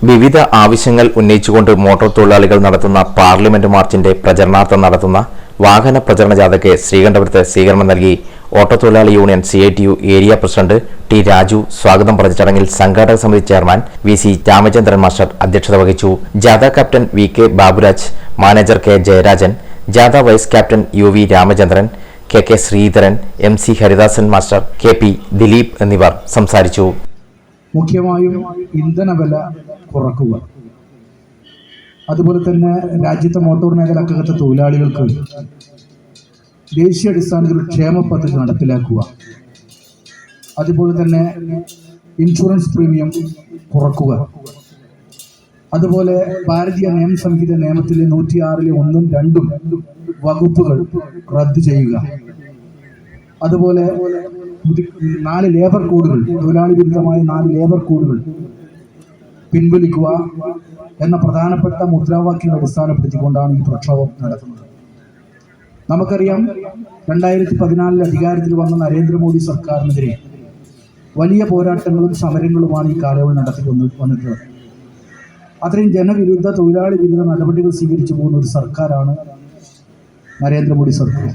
വിവിധ ആവശ്യങ്ങൾ ഉന്നയിച്ചുകൊണ്ട് മോട്ടോർ തൊഴിലാളികൾ നടത്തുന്ന പാർലമെന്റ് മാർച്ചിന്റെ പ്രചരണാർത്ഥം നടത്തുന്ന വാഹന പ്രചരണ ജാഥയ്ക്ക് ശ്രീകണ്ഠപുരത്ത് സ്വീകരണം നൽകി. ഓട്ടോ തൊഴിലാളി union CITU area president T Raju സ്വാഗതം പറഞ്ഞ ചടങ്ങിൽ സംഘാടക സമിതി ചെയർമാൻ VC രാമചന്ദ്രൻ മാസ്റ്റർ അധ്യക്ഷത വഹിച്ചു. ജാഥ captain VK Baburaj, manager K Jayarajan, ജാഥ vice captain UV Ramachandran, KK Sreedharan, MC Haridasan master, KP Dileep എന്നിവർ സംസാരിച്ചു. മുഖ്യമായും ഇന്ധനവില കുറക്കുക, അതുപോലെ തന്നെ രാജ്യത്തെ മോട്ടോർ മേഖലക്കകത്തെ തൊഴിലാളികൾക്ക് ദേശീയ അടിസ്ഥാനത്തിൽ ക്ഷേമ പദ്ധതി നടപ്പിലാക്കുക, അതുപോലെ തന്നെ ഇൻഷുറൻസ് പ്രീമിയം കുറക്കുക, അതുപോലെ ഭാരതീയ നിയമസംഹിത നിയമത്തിലെ 106-ലെ 1-ഉം 2-ഉം വകുപ്പുകൾ റദ്ദു ചെയ്യുക, അതുപോലെ 4 ലേബർ കോഡുകൾ, തൊഴിലാളി വിരുദ്ധമായ 4 ലേബർ കോഡുകൾ പിൻവലിക്കുക എന്ന പ്രധാനപ്പെട്ട മുദ്രാവാക്യങ്ങൾ അടിസ്ഥാനപ്പെടുത്തിക്കൊണ്ടാണ് ഈ പ്രക്ഷോഭം നടത്തുന്നത്. നമുക്കറിയാം, 2014 അധികാരത്തിൽ വന്ന നരേന്ദ്രമോദി സർക്കാരിനെതിരെ വലിയ പോരാട്ടങ്ങളും സമരങ്ങളുമാണ് ഈ കാലയളവിൽ നടത്തി വന്നിട്ടുള്ളത്. അത്രയും ജനവിരുദ്ധ, തൊഴിലാളി വിരുദ്ധ നടപടികൾ സ്വീകരിച്ചു പോകുന്ന ഒരു സർക്കാരാണ് നരേന്ദ്രമോദി സർക്കാർ.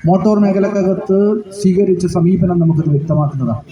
മോട്ടോർ മേഖലക്കകത്ത് സ്വീകരിച്ച സമീപനം നമുക്കത് വ്യക്തമാക്കുന്നതാണ്.